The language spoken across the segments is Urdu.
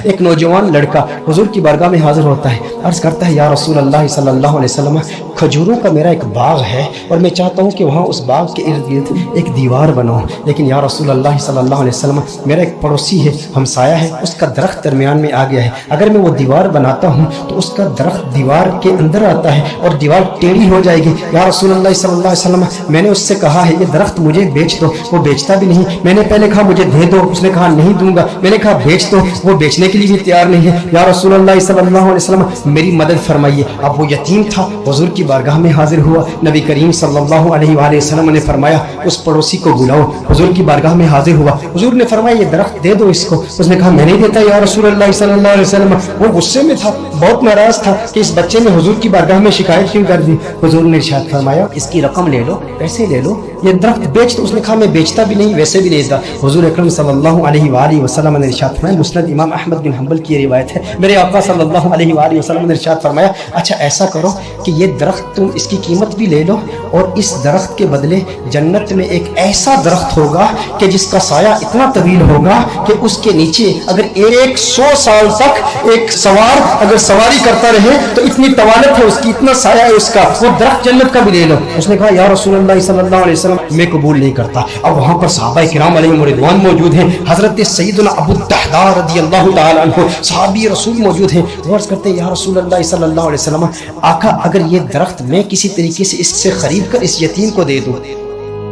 ایک نوجوان لڑکا حضور کی بارگاہ میں حاضر ہوتا ہے، عرض کرتا ہے یا رسول اللہ صلی اللہ علیہ وسلم کھجوروں کا میرا ایک باغ ہے اور میں چاہتا ہوں کہ وہاں اس باغ کے ارد گرد ایک دیوار بناؤں، لیکن یا رسول اللہ صلی اللہ علیہ وسلم میرا ایک پڑوسی ہے، ہمسایہ ہے، اس کا درخت درمیان میں آ گیا ہے، اگر میں وہ دیوار بناتا ہوں تو اس کا درخت دیوار کے اندر آتا ہے اور دیوار ٹیڑھی ہو جائے گی، یا رسول اللہ صلی اللہ علیہ وسلم میں نے اس سے کہا ہے یہ درخت مجھے بیچ دو، وہ بیچتا بھی نہیں، میں نے پہلے کہا مجھے دے دو، اس نے کہا نہیں دوں گا، میں نے کہا بیچ دو، وہ بیچنے کے لیے بھی تیار نہیں ہے، یا رسول اللہ صلی اللہ علیہ وسلم میری مدد فرمائیے۔ اب وہ یتیم تھا، حضور کی بارگاہ میں حاضر ہوا، نبی کریم صلی اللہ علیہ وآلہ وسلم نے فرمایا اس پڑوسی کو بلاؤ، حضور کی بارگاہ میں حاضر ہوا، حضور نے فرمایا یہ درخت دے دو اس کو، اس نے کہا میں نہیں دیتا یا رسول اللہ صلی اللہ علیہ وسلم، وہ غصے میں تھا، بہت ناراض تھا کہ اس بچے نے حضور کی بارگاہ میں شکایت کیوں کر دی، حضور نے ارشاد فرمایا اس کی رقم لے لو، پیسے لے لو، یہ درخت بیچ دو، اس نے کہا میں بیچتا بھی نہیں ویسے بھی نہیں دیتا، حضور اکرم صلی اللہ علیہ وآلہ وسلم نے ارشاد فرمایا، مسند امام احمد بن حنبل کی روایت ہے، میرے آقا صلی اللہ علیہ وآلہ وسلم نے ارشاد فرمایا اچھا ایسا کرو کہ یہ درخت تم اس کی قیمت بھی لے لو اور اس درخت کے بدلے جنت میں ایک ایسا درخت ہوگا کہ جس کا سایہ اتنا طویل ہوگا کہ اس کے نیچے اگر 100 سال تک ایک سوار اگر سواری کرتا رہے تو اتنی طوالت ہے اس کی، اتنا سایہ ہے اس کا، وہ درخت جنت کا بھی لے لو۔ اس نے کہا یا رسول اللہ صلی اللہ علیہ وسلم میں قبول نہیں کرتا۔ اب وہاں پر صحابہ کرام علیہم رضوان موجود ہیں، حضرت سیدنا ابو الدحداء رضی اللہ تعالی عنہ صحابی رسول موجود ہیں، وہ عرض کرتے ہیں یا رسول اللہ صلی اللہ علیہ وسلم آقا اگر یہ درخت میں کسی طریقے سے اس سے خرید کر اس یتیم کو دے دوں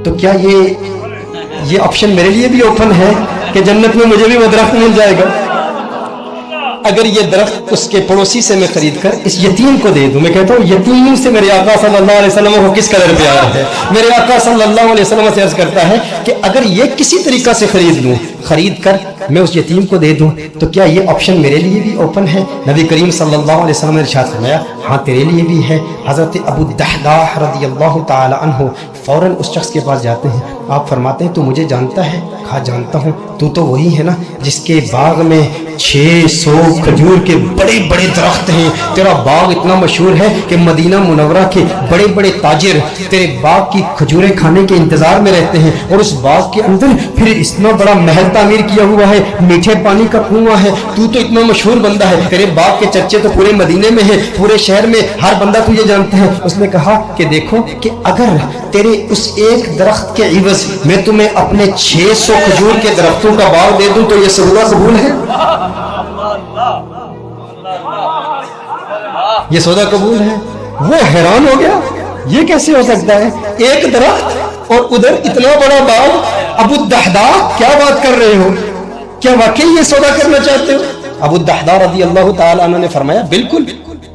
تو کیا یہ آپشن میرے لیے بھی اوپن ہے کہ جنت میں مجھے بھی وہ درخت مل جائے گا؟ اگر یہ درخت اس کے پڑوسی سے میں خرید کر اس یتیم کو دے دوں، میں کہتا ہوں یتیم سے میرے آقا صلی اللہ علیہ وسلم کو کس قدر پیار ہے، میرے آقا صلی اللہ علیہ وسلم سے عرض کرتا ہے کہ اگر یہ کسی طریقہ سے خرید کر میں اس یتیم کو دے دوں تو کیا یہ آپشن میرے لیے بھی اوپن ہے؟ نبی کریم صلی اللہ علیہ وسلم نے ارشاد فرمایا ہاں تیرے لیے بھی ہے۔ حضرت ابو الدحداء رضی اللہ تعالی عنہ فوراً اس شخص کے پاس جاتے ہیں، آپ فرماتے ہیں تو مجھے جانتا ہے؟ کہا جانتا ہوں، تو وہی ہے نا جس کے باغ میں 600 کھجور کے بڑے بڑے درخت ہیں، تیرا باغ اتنا مشہور ہے کہ مدینہ منورہ کے بڑے بڑے تاجر تیرے باغ کی کھجوریں کھانے کے انتظار میں رہتے ہیں، اور اس باغ کے اندر پھر اتنا بڑا محل تعمیر کیا ہوا ہے، میٹھے پانی کا کنواں ہے، تو اتنا مشہور بندہ ہے، تیرے باغ کے چرچے تو پورے مدینے میں ہیں، پورے شہر میں ہر بندہ تجھے جانتا ہے۔ اس نے کہا کہ دیکھو کہ اگر تیرے اس ایک درخت کے عوض میں تمہیں اپنے 600 کھجور کے درختوں کا باغ دے دوں تو یہ سودا قبول ہے؟ یہ سودا قبول ہے؟ وہ حیران ہو گیا، یہ کیسے ہو سکتا ہے؟ ایک درخت اور ادھر اتنا بڑا باغ، ابو الدحداء کیا بات کر رہے ہو؟ کیا واقعی یہ سودا کرنا چاہتے ہو؟ ابو الدحداء رضی اللہ تعالی عنہ نے فرمایا بالکل،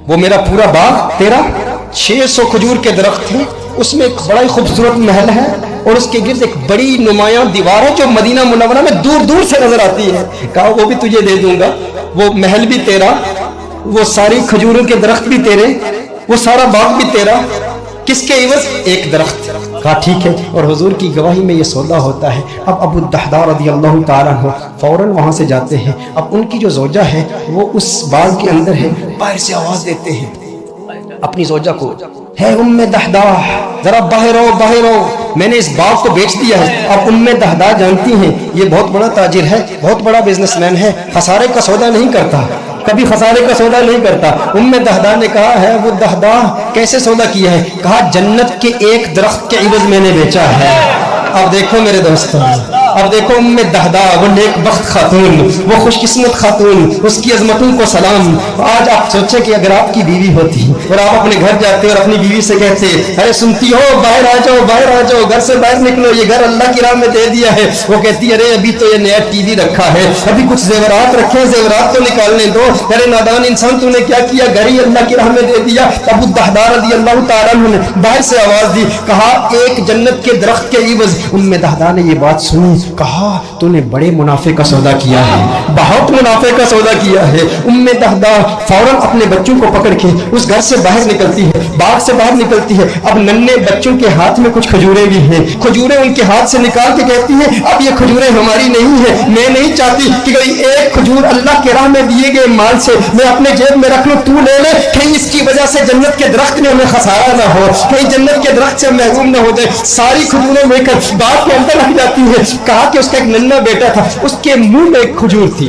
وہ میرا پورا باغ تیرا 600 کھجور کے درخت ہیں، اس میں ایک بڑا ہی خوبصورت محل ہے اور اس کے گرد ایک بڑی نمایاں دیوار ہے جو مدینہ منورہ میں دور دور سے نظر آتی ہے۔ کہا وہ بھی تجھے دے دوں گا، وہ محل بھی تیرا، وہ ساری کھجوروں کے درخت بھی تیرے، وہ سارا باغ بھی تیرا، کس کے عوض؟ ایک درخت۔ کہا ٹھیک ہے، اور حضور کی گواہی میں یہ سودا ہوتا ہے۔ اب ابو الدحداء رضی اللہ تعالیٰ عنہ فوراً وہاں سے جاتے ہیں، اب ان کی جو زوجہ ہے وہ اس باغ کے اندر ہے، باہر سے آواز دیتے ہیں اپنی زوجہ کو، ہے ام دحداء ذرا باہر آؤ باہر آؤ، میں نے اس باغ کو بیچ دیا ہے۔ اب ام دحداء جانتی ہیں یہ بہت بڑا تاجر ہے، بہت بڑا بزنس مین ہے، خسارے کا سودا نہیں کرتا، کبھی خسارے کا سودا نہیں کرتا۔ ام دحداء نے کہا ہے وہ دحداء کیسے سودا کیا ہے؟ کہا جنت کے ایک درخت کے عوض میں نے بیچا ہے۔ اب دیکھو میرے دوستوں، اب دیکھو ام دحداء وہ نیک بخت خاتون، وہ خوش قسمت خاتون، اس کی عظمتوں کو سلام۔ آج آپ سوچیں کہ اگر آپ کی بیوی ہوتی اور آپ اپنے گھر جاتے اور اپنی بیوی سے کہتے ارے سنتی ہو باہر آ جاؤ باہر آ جاؤ، گھر سے باہر نکلو، یہ گھر اللہ کی راہ میں دے دیا ہے، وہ کہتی ارے ابھی تو یہ نیا ٹی وی رکھا ہے، ابھی کچھ زیورات رکھے، زیورات تو نکالنے دو، ارے نادان انسان تو نے کیا کیا، گھر ہی اللہ کی راہ میں دے دیا۔ ابو الدحداء رضی اللہ تعالیٰ عنہ نے باہر سے آواز دی، کہا ایک جنت کے درخت کے عوض۔ ام دحداء نے یہ بات سنی، کہا تو نے بڑے منافع کا سودا کیا ہے، بہت منافع کا سودا کیا ہے۔ ام دحداء فوراً اپنے بچوں کو پکڑ کے اس گھر سے باہر نکلتی ہے، باغ سے باہر نکلتی ہے۔ اب ننھے بچوں کے ہاتھ میں کچھ کھجوریں بھی ہیں، کھجوریں ان کے ہاتھ سے نکال کے کہتی ہیں اب یہ کھجوریں ہماری نہیں ہیں، میں نہیں چاہتی کہ کوئی ایک کھجور اللہ کے راہ میں دیے گئے مال سے میں اپنے جیب میں رکھ لوں، تو لے لے، کہیں اس کی وجہ سے جنت کے درخت میں ہمیں خسارہ نہ ہو، کہیں جنت کے درخت سے محروم نہ ہو جائے۔ ساری کھجوریں لے کر باغ کے اندر رکھ جاتی ہے۔ کہا کہ اس کا ایک ننھا بیٹا تھا، اس کے منہ میں ایک کھجور تھی،